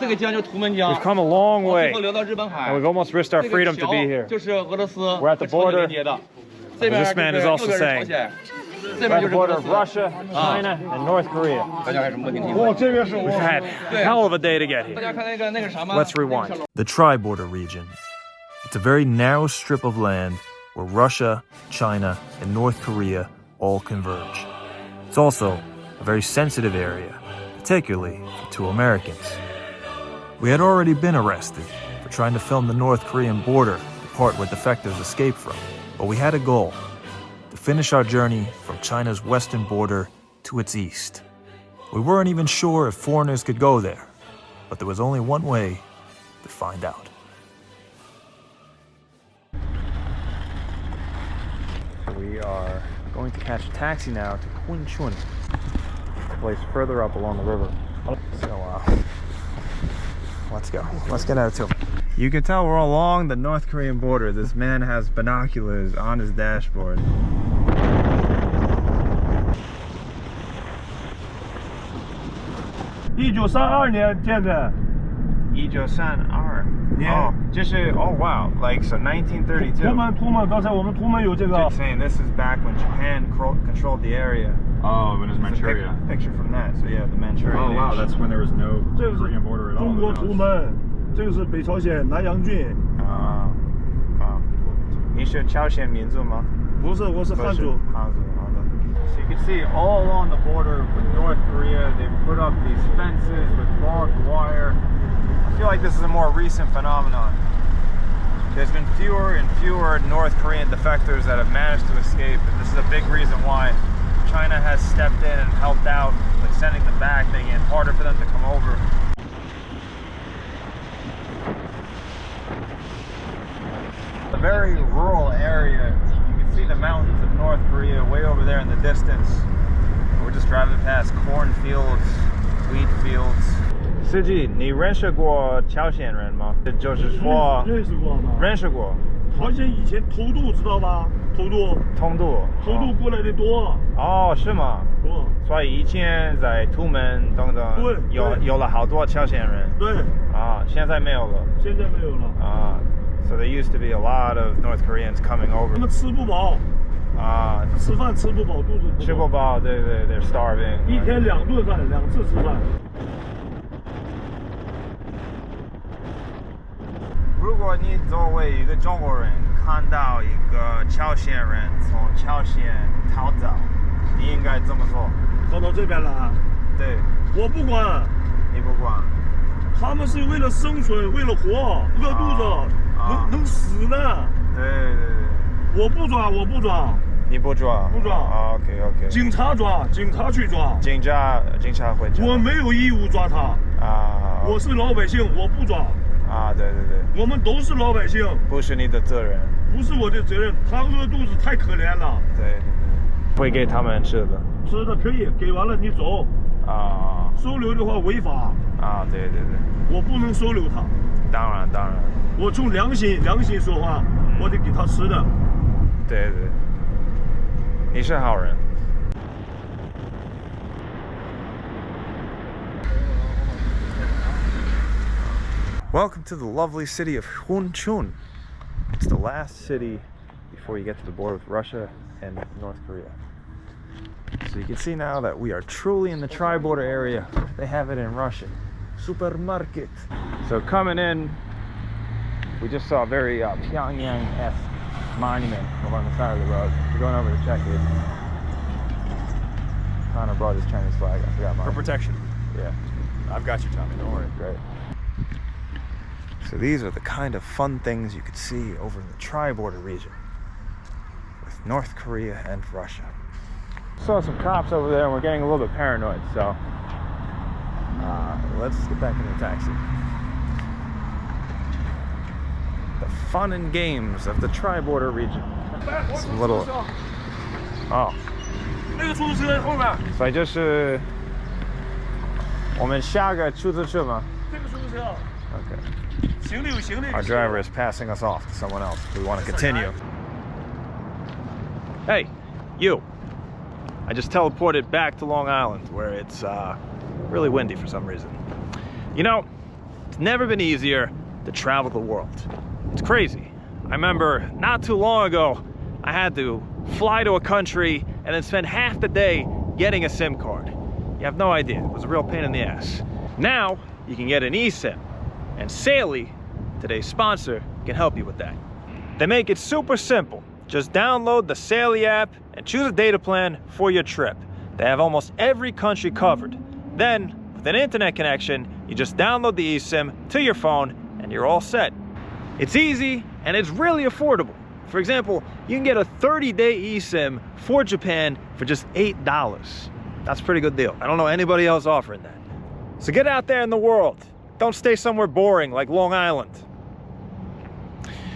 We've come a long way. And we've almost risked our freedom to be here. We're at the border. This man is also saying, we're at the border of Russia, China, and North Korea. We've had a hell of a day to get here. Let's rewind. The tri-border region. It's a very narrow strip of land where Russia, China, and North Korea all converge. It's also a very sensitive area, particularly for two Americans. We had already been arrested for trying to film the North Korean border, the part where defectors escape from. But we had a goal, to finish our journey from China's western border to its east. We weren't even sure if foreigners could go there, but there was only one way to find out. We are going to catch a taxi now to Hunchun, a place further up along the river. So, let's go. Let's get out to him. You can tell we're along the North Korean border. This man has binoculars on his dashboard. Oh, just oh wow, like so 1932. Just saying this is back when Japan controlled the area. Oh, when it was Manchuria. Picture from that. So yeah, the Manchurian. Oh wow, that's when there was no Korean border at all. So you can see all along the border with North Korea, they've put up these fences with barbed wire. I feel like this is a more recent phenomenon. There's been fewer and fewer North Korean defectors that have managed to escape, and this is a big reason why China has stepped in and helped out with sending them back, making it harder for them to come over. A very rural area. You can see the mountains of North Korea way over there in the distance. We're just driving past cornfields, wheat fields. 司机，你认识过朝鲜人吗？就是说，认识过。朝鲜以前偷渡知道吧？偷渡过来的多。哦，是吗？所以以前在土门等等，有了好多朝鲜人。对。啊，现在没有了。现在没有了。啊 ，so there used to be a lot of North Koreans coming over. 他们吃不饱。啊，吃饭吃不饱，肚子不饱。吃不饱，对对 ，they're starving. 一天2顿饭，2次吃饭。 如果你作为一个中国人看到一个朝鲜人从朝鲜逃走，你应该怎么做？跑到这边来？对，我不管。你不管？他们是为了生存，为了活，饿肚子，能死呢。对对对。我不抓，我不抓。你不抓？不抓。OK OK。警察抓，警察去抓。警察会抓。我没有义务抓他。啊。我是老百姓，我不抓。 啊，对对对，我们都是老百姓，不是你的责任，不是我的责任。他饿肚子太可怜了。对对对，会给他们吃的，吃的可以，给完了你走。啊，收留的话违法。啊，对对对，我不能收留他。当然当然，我从良心说话，我得给他吃的。对对，你是好人。 Welcome to the lovely city of Hunchun. It's the last city before you get to the border with Russia and North Korea. So you can see now that we are truly in the tri-border area. They have it in Russian. Supermarket. So coming in, we just saw a very Pyongyang-esque monument over on the side of the road. We're going over to check it. Connor brought his Chinese flag. I forgot mine. For protection. Yeah. I've got you, Tommy. Don't worry. Great. So these are the kind of fun things you could see over in the tri-border region with North Korea and Russia. Saw some cops over there and we're getting a little bit paranoid, so let's get back in the taxi. The fun and games of the tri-border region. Some little... Oh. 所以就是我们下个出租车吗？这个出租车。Okay. Our driver is passing us off to someone else. We want to continue. Hey, you. I just teleported back to Long Island where it's really windy for some reason. You know, it's never been easier to travel the world. It's crazy. I remember not too long ago, I had to fly to a country and then spend half the day getting a SIM card. You have no idea, it was a real pain in the ass. Now, you can get an eSIM, and Saily, today's sponsor, can help you with that. They make it super simple. Just download the Saily app and choose a data plan for your trip. They have almost every country covered. Then, with an internet connection, you just download the eSIM to your phone and you're all set. It's easy and it's really affordable. For example, you can get a 30-day eSIM for Japan for just $8. That's a pretty good deal. I don't know anybody else offering that. So get out there in the world. Don't stay somewhere boring like Long Island.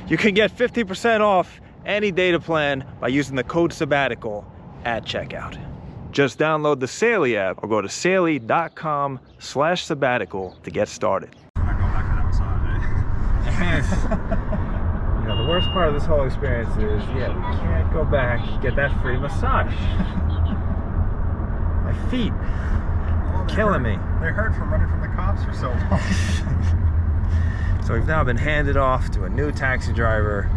You can get 50% off any data plan by using the code Sabbatical at checkout. Just download the Saily app or go to saily.com/sabbatical to get started. We're not going back to that massage, You know, the worst part of this whole experience is, yeah, we can't go back, get that free massage. My feet, killing me. They hurt from running from the cops for so long. So we've now been handed off to a new taxi driver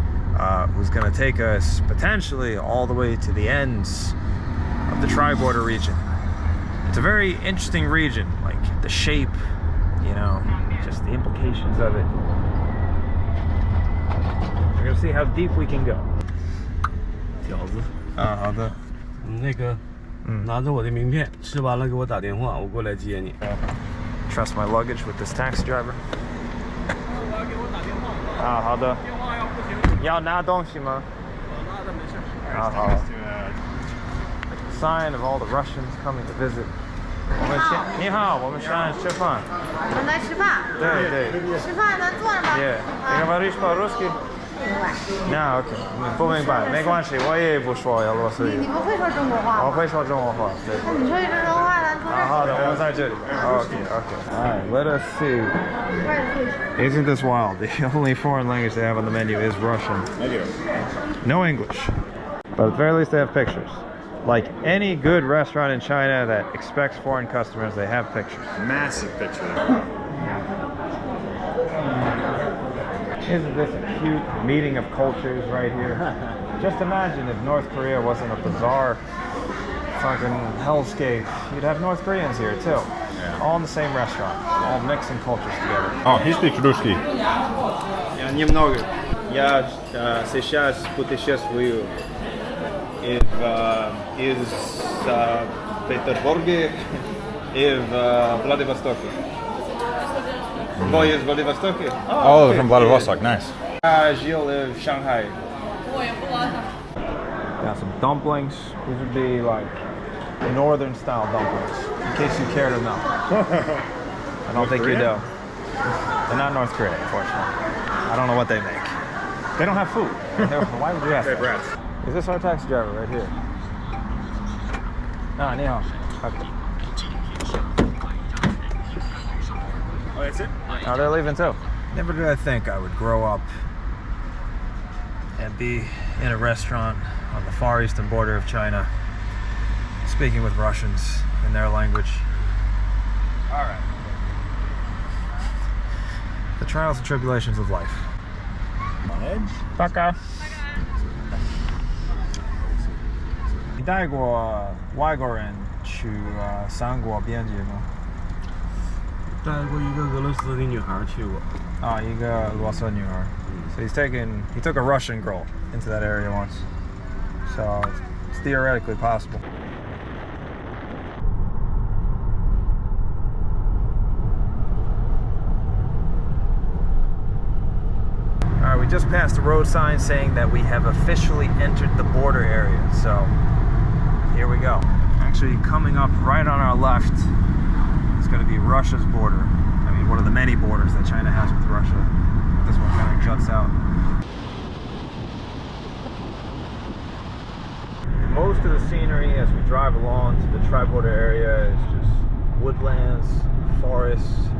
who's going to take us potentially all the way to the ends of the tri-border region. It's a very interesting region, like the shape, you know, just the implications of it. We're going to see how deep we can go. 饺子，好的。那个，拿着我的名片，吃完了给我打电话，我过来接你。 Trust my luggage with this taxi driver. 好的。要拿东西吗？拿的没事。好。Sign of all the Russians coming to visit. 你好，我们想吃饭。我们来吃饭。对。吃饭咱坐着吧。Yeah. Ты говоришь по-русски? No, okay. 不明白，没关系，我也不说俄罗斯语。你不会说中国话吗？我会说中国话。对。那你说一中国话，咱从这儿。好的，我们在这里。Okay. Alright, let us see. Isn't this wild? The only foreign language they have on the menu is Russian. No English. But at the very least they have pictures. Like any good restaurant in China that expects foreign customers, they have pictures. Massive picture. Isn't this a cute meeting of cultures right here? Just imagine if North Korea wasn't a bizarre fucking hellscape. You'd have North Koreans here too. Yeah. All in the same restaurant, all mixing cultures together. Oh, he speaks Ruski. Немного. Я сейчас путешествую из Петербурга и в Владивостоке. Boy is Vladivostok. Oh, from Vladivostok, nice. Жил в Шанghai. Got some dumplings. These would be like the northern style dumplings, in case you care to know. I don't think you do. They're not North Korea, unfortunately. I don't know what they make. They don't have food. Why would you ask? Hey, Brad. Is this our taxi driver right here? Ah, ni hao. Okay. Oh, that's it? Oh, they're leaving too. Never did I think I would grow up and be in a restaurant on the far eastern border of China, speaking with Russians in their language. All right. The trials and tribulations of life. On edge? Пока. 你带过外国人去三国边界吗？带过一个俄罗斯的女孩去过。啊，一个俄罗斯女孩。So he took a Russian girl into that area once. So it's theoretically possible. All right, we just passed a road sign saying that we have officially entered the border area. So here we go. Actually, coming up right on our left is going to be Russia's border. I mean, one of the many borders that China has with Russia. This one kind of juts out. Most of the scenery as we drive along to the tri-border area is just woodlands, forests,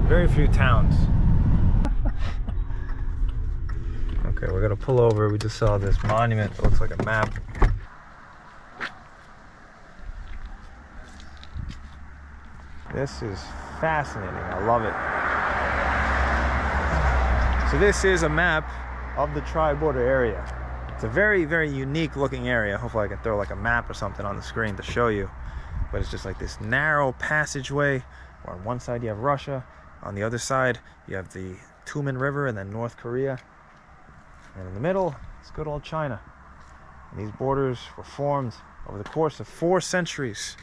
very few towns. Okay, we're gonna pull over. We just saw this monument that looks like a map. This is fascinating. I love it. So this is a map of the tri-border area. It's a very, very unique looking area. Hopefully I can throw like a map or something on the screen to show you. But it's just like this narrow passageway where on one side you have Russia, on the other side you have the Tumen River and then North Korea. And in the middle, it's good old China. And these borders were formed over the course of 4 centuries.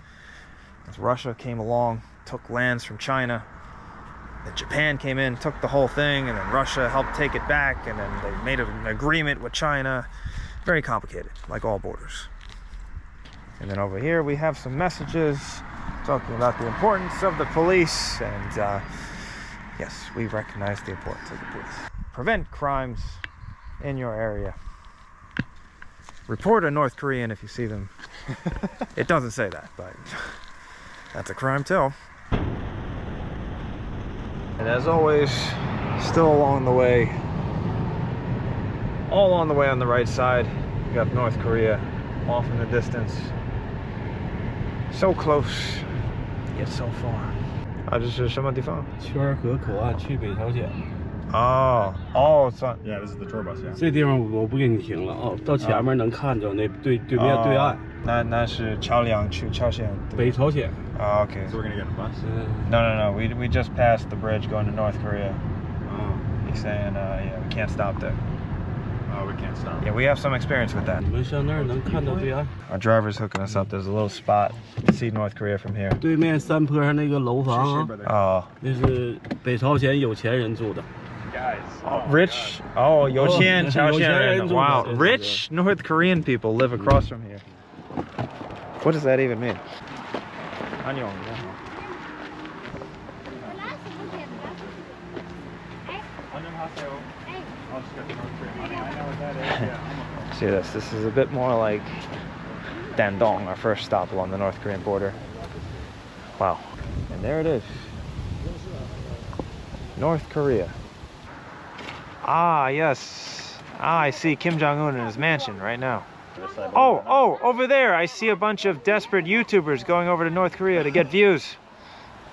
As Russia came along, took lands from China, then Japan came in, took the whole thing, and then Russia helped take it back, and then they made an agreement with China. Very complicated, like all borders. And then over here we have some messages talking about the importance of the police, and yes, we recognize the importance of the police. Prevent crimes in your area. Report a North Korean if you see them. It doesn't say that, but that's a crime too. And as always, still along the way, all along the way on the right side, you got North Korea off in the distance. So close, yet so far. 这是什么地方？圈河口岸去北朝鲜。哦，算。Yeah, this is the tour bus. Yeah. 这地方我不给你停了哦，到前面能看着那对面对岸。那是桥梁去朝鲜。北朝鲜。Oh, okay. So we're gonna get a bus? No. We just passed the bridge going to North Korea. Oh. He's saying, yeah, we can't stop there. Oh, we can't stop. Yeah, we have some experience with that. 你们上那儿能看到对岸。Our driver's hooking us up. There's a little spot to see North Korea from here. 对面山坡上那个楼房啊，那是北朝鲜有钱人住的。Rich,有钱朝鲜人. Wow, rich North Korean people live across from here. What does that even mean? See this? This is a bit more like Dandong, our first stop along the North Korean border. Wow. And there it is. North Korea. Ah, yes. Ah, I see Kim Jong-un in his mansion right now. Oh, over there. I see a bunch of desperate YouTubers going over to North Korea to get views.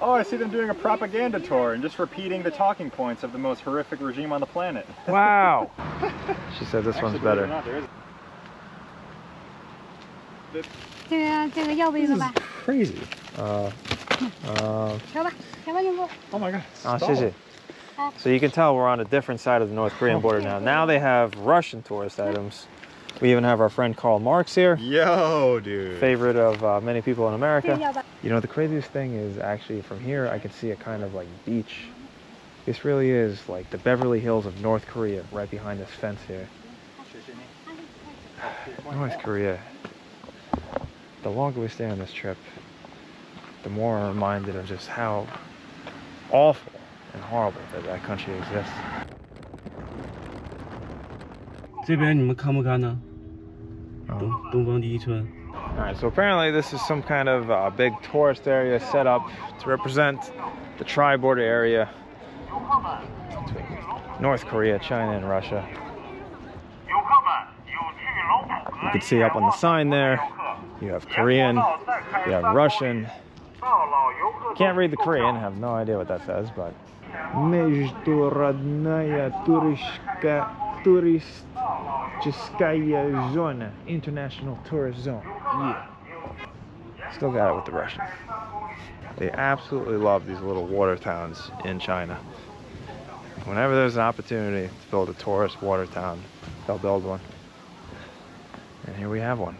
Oh, I see them doing a propaganda tour and just repeating the talking points of the most horrific regime on the planet. Wow. She said this one's better. This is crazy. Oh my god. So you can tell we're on a different side of the North Korean border now. Now they have Russian tourist items. We even have our friend Karl Marx here. Yo, dude. Favorite of many people in America. You know, the craziest thing is actually from here I can see a kind of like beach. This really is like the Beverly Hills of North Korea right behind this fence here. North Korea. The longer we stay on this trip, the more I'm reminded of just how awful and horrible that country exists. 这边你们看不看呢？东方第一村。Alright, so apparently this is some kind of big tourist area set up to represent the tri-border area between North Korea, China, and Russia. You can see up on the sign there, you have Korean, you have Russian. Can't read the Korean, have no idea what that says, but Международная туристическая зона, international tourist zone. Yeah. Still got it with the Russian. They absolutely love these little water towns in China. Whenever there's an opportunity to build a tourist water town, they'll build one. And here we have one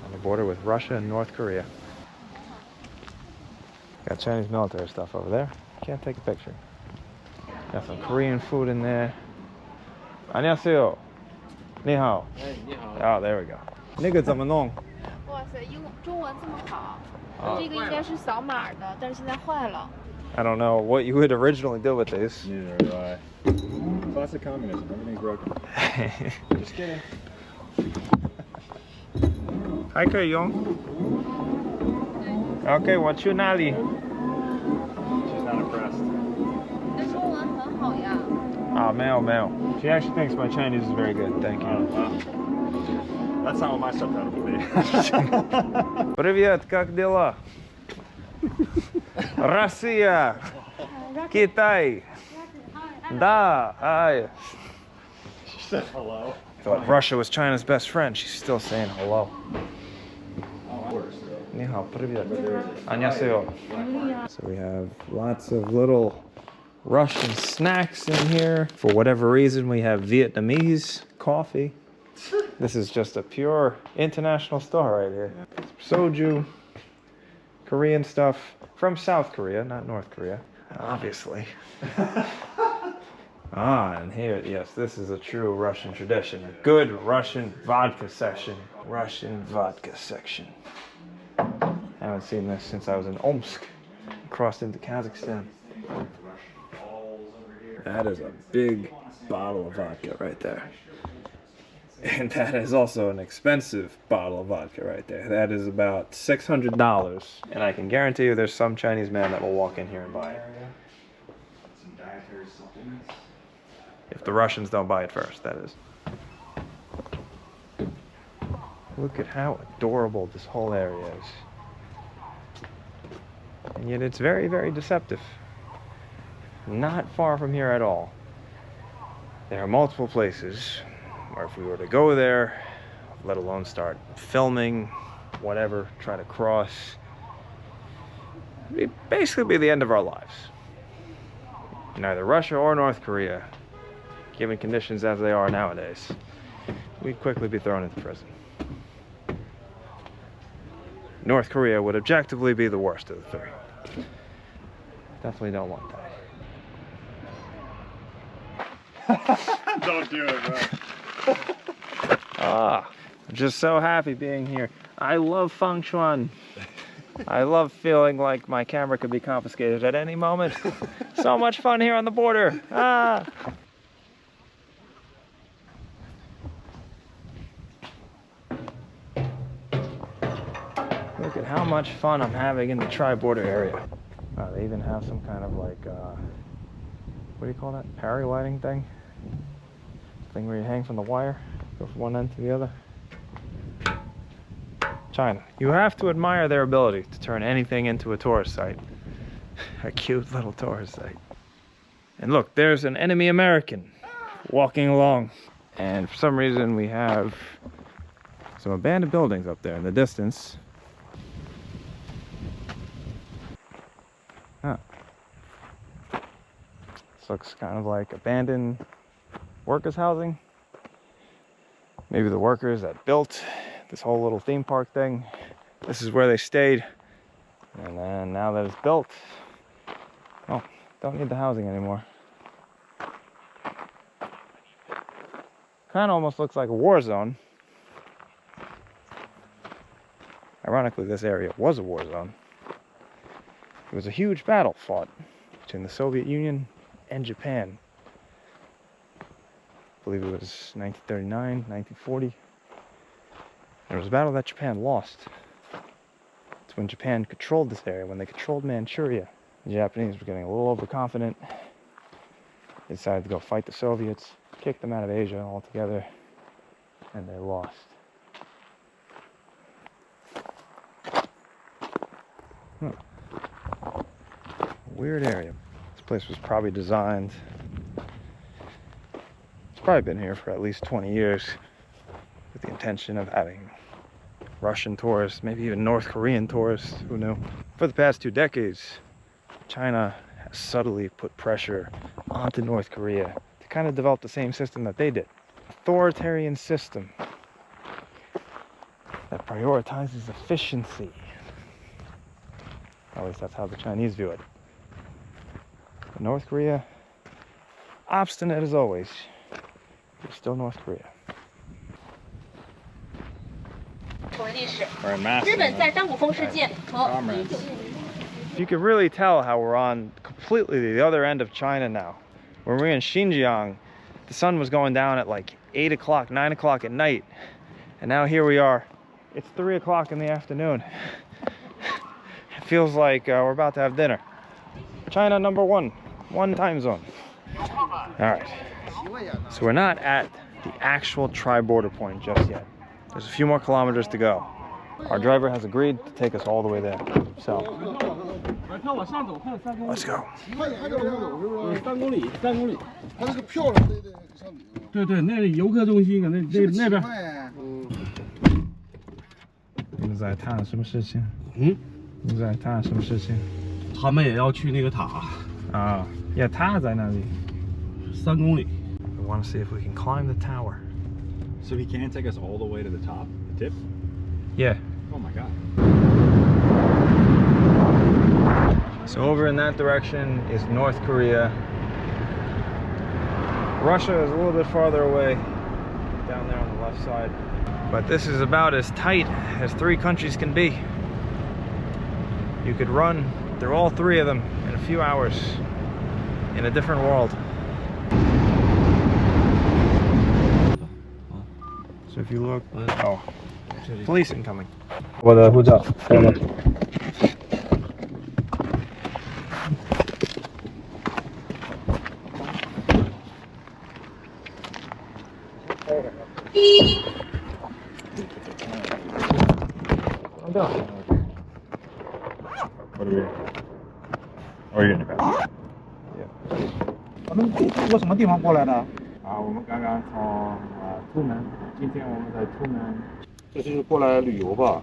on the border with Russia and North Korea. Got Chinese military stuff over there. Can't take a picture. Got some Korean food in there. 안녕하세요. 你好. Oh, there we go. 那个怎么弄? 哇塞，中文这么好，这个应该是扫码的，但是现在坏了。 I don't know what you would originally do with these. Neither do I. Classic communism. Everything's broken. Just kidding. Hi, Kyrgyzstan. Okay, 我去哪里? She's not impressed. 你的中文很好呀。 没有. She actually thinks my Chinese is very good. Thank you. Wow. That's not what my subtitle would be. Привет, как дела? Россия! Китай. Da. Hi. She said hello. Thought Russia was China's best friend. She's still saying hello. Ni hao, привет. 안녕하세요. So we have lots of little Russian snacks in here. For whatever reason, we have Vietnamese coffee. This is just a pure international store right here. Soju, Korean stuff from South Korea, not North Korea, obviously. And here, yes, this is a true Russian tradition. A good Russian vodka section. Russian vodka section. I haven't seen this since I was in Omsk. Crossed into Kazakhstan. That is a big bottle of vodka right there. And that is also an expensive bottle of vodka right there. That is about $600. And I can guarantee you there's some Chinese man that will walk in here and buy it. Some dietary supplements. If the Russians don't buy it first, that is. Look at how adorable this whole area is. And yet it's very, very deceptive. Not far from here at all. There are multiple places where if we were to go there, let alone start filming, whatever, try to cross, it'd basically be the end of our lives. In either Russia or North Korea, given conditions as they are nowadays, we'd quickly be thrown into prison. North Korea would objectively be the worst of the three. Definitely don't want that. Don't do it, bro. I'm just so happy being here. I love Fengshuan. I love feeling like my camera could be confiscated at any moment. So much fun here on the border. Look at how much fun I'm having in the tri-border area. They even have some kind of like, what do you call that? Paragliding thing? Thing where you hang from the wire, go from one end to the other. China. You have to admire their ability to turn anything into a tourist site. A cute little tourist site. And look, there's an enemy American walking along. And for some reason we have some abandoned buildings up there in the distance. This looks kind of like abandoned workers' housing. Maybe the workers that built this whole little theme park thing, this is where they stayed. And then now that it's built, oh, don't need the housing anymore. Kind of almost looks like a war zone. Ironically, this area was a war zone. It was a huge battle fought between the Soviet Union and Japan. I believe it was 1939, 1940. There was a battle that Japan lost. It's when Japan controlled this area, when they controlled Manchuria. The Japanese were getting a little overconfident. They decided to go fight the Soviets, kick them out of Asia altogether, and they lost. Weird area. This place was probably designed, it's probably been here for at least 20 years with the intention of having Russian tourists, maybe even North Korean tourists, who knew. For the past 2 decades, China has subtly put pressure onto North Korea to kind of develop the same system that they did. Authoritarian system that prioritizes efficiency. At least that's how the Chinese view it. But North Korea, obstinate as always, is still North Korea. We're in Massey. You can really tell how we're on completely the other end of China now. When we were in Xinjiang, the sun was going down at like 8 o'clock, 9 o'clock at night. And now here we are, it's 3 o'clock in the afternoon. It feels like we're about to have dinner. China number one time zone. All right, so we're not at the actual tri-border point just yet. There's a few more kilometers to go. Our driver has agreed to take us all the way there. So Let's go. 3公里，3公里。他这个票上得上里。对对，那游客中心搁那边。你们在谈什么事情？嗯，你们在谈什么事情？他们也要去那个塔啊，也塔在那里。3公里。 We want to see if we can climb the tower. So he can't take us all the way to the top, the tip? Yeah. Oh my god. So over in that direction is North Korea. Russia is a little bit farther away, down there on the left side. But this is about as tight as 3 countries can be. You could run through all 3 of them in a few hours in a different world. So if you look, oh, police incoming. 我的护照。What are we? Oh, you're getting it back. 我们从什么地方过来的？我们刚刚从突南，今天我们在突南。这就是过来旅游吧？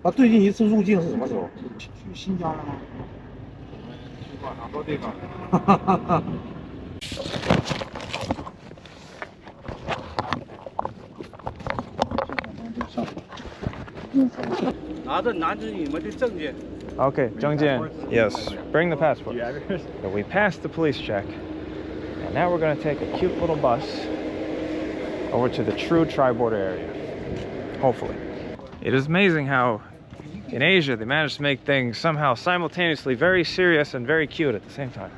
他最近一次入境是什么时候？去新疆了吗？去过好多地方。拿着你们的证件。 Okay, Zhengjian, yes, bring the passport. So we passed the police check, and now we're going to take a cute little bus over to the true tri-border area, hopefully. It is amazing how in Asia they manage to make things somehow simultaneously very serious and very cute at the same time.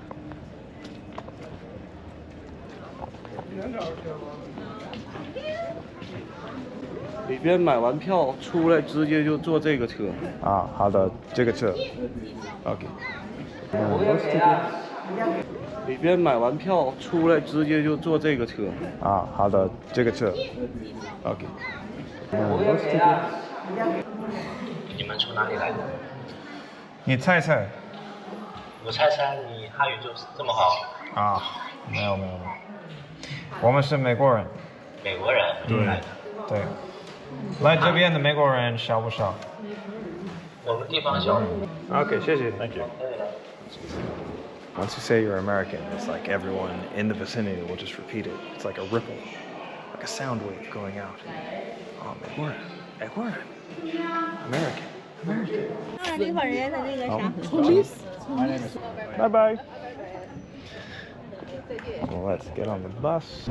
里边买完票出来，直接就坐这个车。啊，好的，这个车。OK。里边买完票出来，直接就坐这个车。啊，好的，这个车。OK。你们从哪里来的？你猜猜。我猜猜你汉语就这么好？啊，没有没有没有。我们是美国人。美国人来的。对。来这边的美国人少不少？我们地方小。Okay, 谢谢。 Thank you. Once you say you're American, it's like everyone in the vicinity will just repeat it. It's like a ripple, like a sound wave going out. Oh, 美国人，美国人 American, American. 那会儿人的那个啥 Police. Bye bye. Well, let's get on the bus.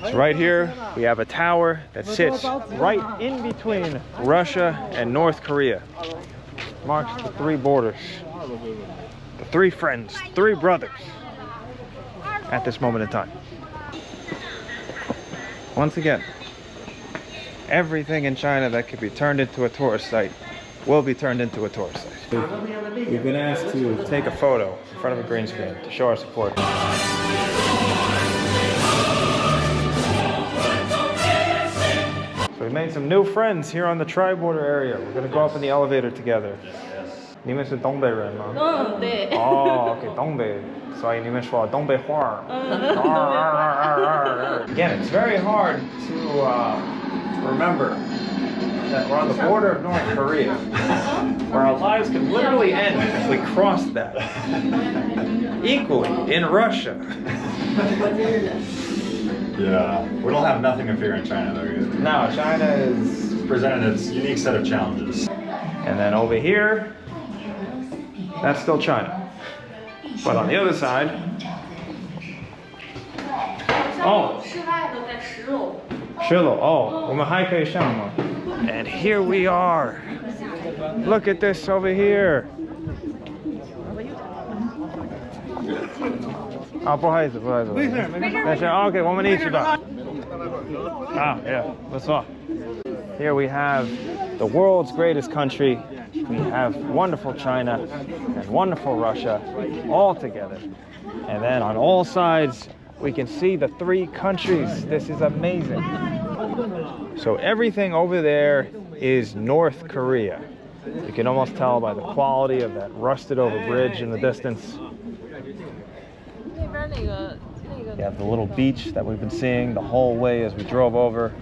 So right here, we have a tower that sits right in between Russia and North Korea. Marks the 3 borders. The 3 friends, 3 brothers at this moment in time. Once again, everything in China that could be turned into a tourist site will be turned into a tourist site. We've been asked to take a photo in front of a green screen to show our support. So we made some new friends here on the tri-border area. We're gonna go up in the elevator together. 你们是东北人吗？对。哦 ，OK， 东北，所以你们说东北话。Again, it's very hard to remember that we're on the border of North Korea, where our lives could literally end if we crossed that. Equally, in Russia. Yeah, we don't have nothing to fear in China though either. No, China is Presented its unique set of challenges. And then over here, that's still China. But on the other side, oh, 10楼 oh, 我们还可以上吗? And here we are. Look at this over here. 啊，不好意思，不好意思。没事，没事。没事 ，OK， 我们一起吧。Ah, yeah, let's walk. Here we have the world's greatest country. We have wonderful China and wonderful Russia all together. And then on all sides, we can see the 3 countries. This is amazing. So everything over there is North Korea. You can almost tell by the quality of that rusted over bridge in the distance. You have the little beach that we've been seeing the whole way as we drove over.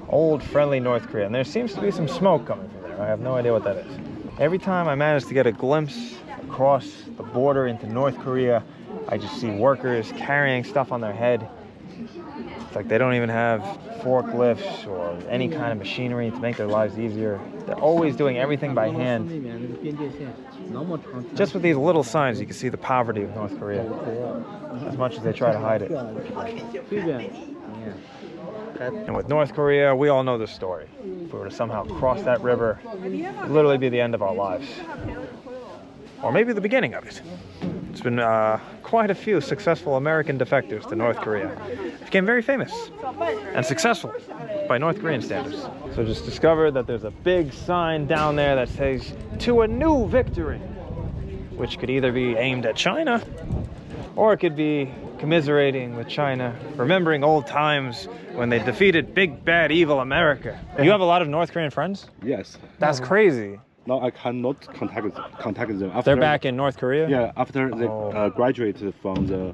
Old friendly North Korea. And there seems to be some smoke coming from there. I have no idea what that is. Every time I manage to get a glimpse across the border into North Korea, I just see workers carrying stuff on their head. It's like they don't even have forklifts or any kind of machinery to make their lives easier. They're always doing everything by hand. Just with these little signs, you can see the poverty of North Korea, as much as they try to hide it. And with North Korea, we all know the story. If we were to somehow cross that river, it would literally be the end of our lives. Or maybe the beginning of it. It's been quite a few successful American defectors to North Korea. It became very famous and successful by North Korean standards. So just discovered that there's a big sign down there that says, "To a new victory," which could either be aimed at China, or it could be commiserating with China, remembering old times when they defeated big, bad, evil America. You have a lot of North Korean friends? Yes. That's crazy. Now I cannot contact them. After, they're back in North Korea? Yeah, after they graduated from the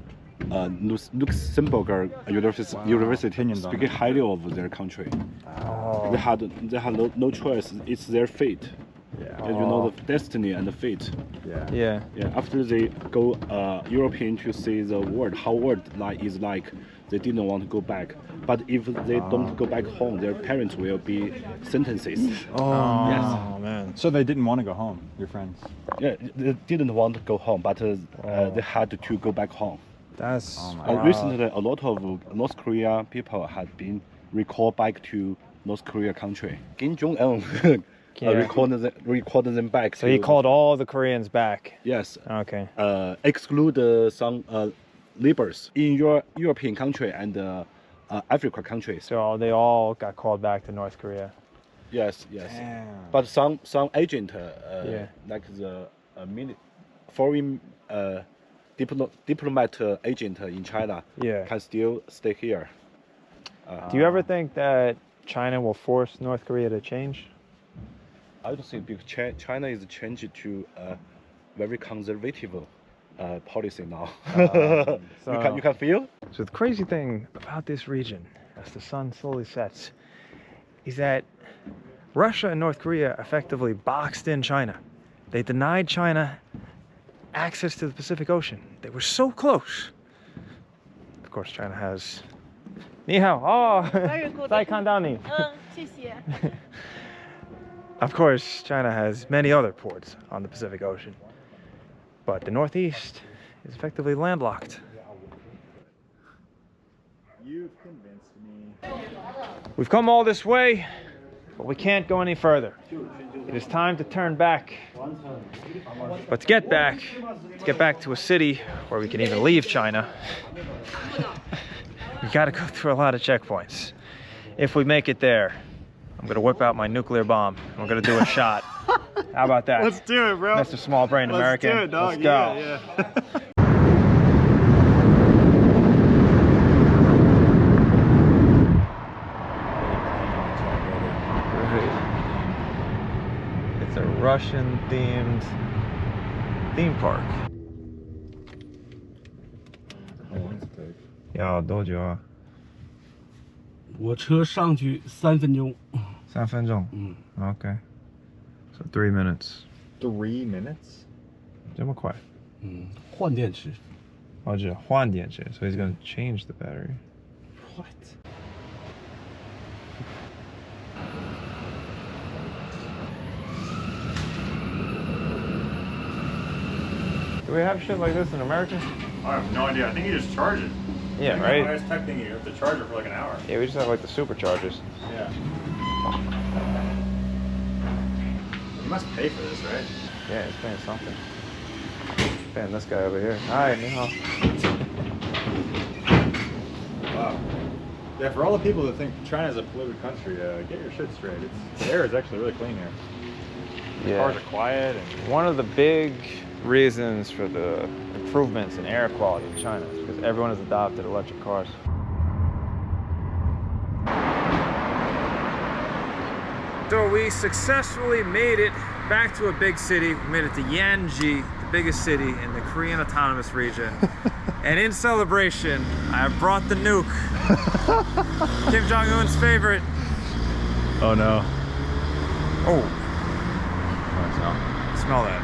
Luxembourg University, speaking highly of their country. They had no choice. It's their fate. Yeah. You know, the destiny and the fate. Yeah. After they go European to see the world, how world is like, they didn't want to go back. But if they don't go back home, their parents will be sentenced. Oh, yes. Man. So they didn't want to go home, your friends? Yeah, they didn't want to go home, but they had to go back home. That's recently a lot of North Korea people had been recalled back to North Korea country. Kim Jong-un recorded them back. So he called all the Koreans back? Yes. Okay. Exclude some laborers in your European country and Africa countries. So they all got called back to North Korea? Yes. Damn. But some agent, like the foreign diplomat agent in China, can still stay here. Do you ever think that China will force North Korea to change? I don't think, because China is changed to a very conservative policy now. You can feel? So the crazy thing about this region, as the sun slowly sets, is that Russia and North Korea effectively boxed in China. They denied China access to the Pacific Ocean. They were so close. Of course, China has... 你好,再看到你. 谢谢. Of course, China has many other ports on the Pacific Ocean, but the Northeast is effectively landlocked. You've convinced me. We've come all this way, but we can't go any further. It is time to turn back. But to get back to a city where we can even leave China, we gotta go through a lot of checkpoints. If we make it there, I'm gonna whip out my nuclear bomb. We're gonna do a shot. How about that? Let's do it, bro. Mr. Small-Brained American. Let's do it, dog. Let's go. Yeah. It's a Russian-themed theme park. How long does it take? 要多久啊？我车上去3分钟。3分钟。Okay. So 3 minutes. 3 minutes? 这么快？换电池。哦，只换电池 so he's gonna change the battery. What? Do we have shit like this in America? I have no idea. I think you just charge it. Yeah, right? I was tech thinking you have to charge it for like an hour. Yeah, we just have like the superchargers. Yeah. You must pay for this, right? Yeah, he's paying something. Paying this guy over here. Hi, ni hao. Wow. Yeah, for all the people that think China is a polluted country, get your shit straight. The air is actually really clean here. The cars are quiet. And one of the big reasons for the improvements in air quality in China is because everyone has adopted electric cars. So we successfully made it back to a big city. We made it to Yanji, the biggest city in the Korean Autonomous Region. And in celebration, I brought the nuke. Kim Jong-un's favorite. Oh no. Oh. Smell that.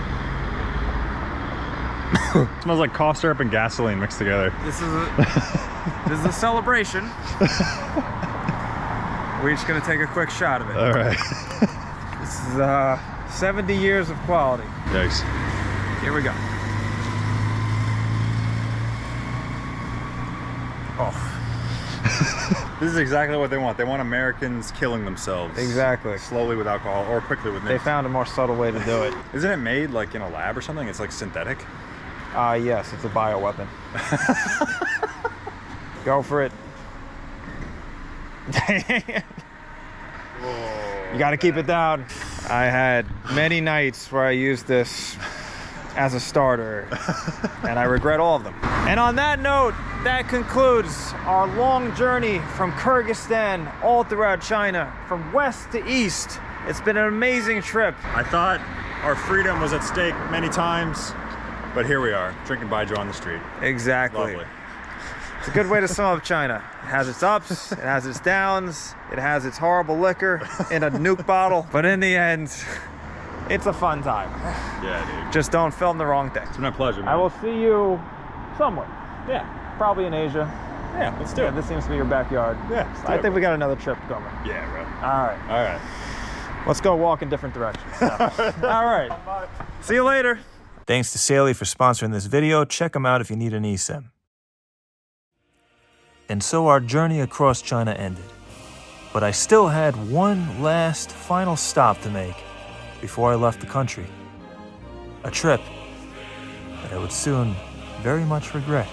Smells like cough syrup and gasoline mixed together. This is a celebration. We're just gonna take a quick shot of it. All right. This is 70 years of quality. Yikes. Here we go. Oh. This is exactly what they want. They want Americans killing themselves. Exactly. Slowly with alcohol or quickly with nukes. They found a more subtle way to do it. Isn't it made like in a lab or something? It's like synthetic? Yes, it's a bioweapon. Go for it. You gotta keep it down. I had many nights where I used this as a starter, and I regret all of them. And on that note, that concludes our long journey from Kyrgyzstan all throughout China, from west to east. It's been an amazing trip. I thought our freedom was at stake many times, but here we are, drinking baijiu on the street. Exactly. Lovely. It's a good way to sum up China. It has its ups, it has its downs, it has its horrible liquor in a nuke bottle, but in the end, it's a fun time. Yeah, dude. Just don't film the wrong thing. It's been a pleasure, man. I will see you somewhere. Yeah. Probably in Asia. Yeah, let's do it. This seems to be your backyard. Yeah, I think we got another trip coming. Yeah, bro. All right. All right. Let's go walk in different directions. All right. See you later. Thanks to Saley for sponsoring this video. Check them out if you need an eSIM. And so our journey across China ended. But I still had one last final stop to make before I left the country. A trip that I would soon very much regret.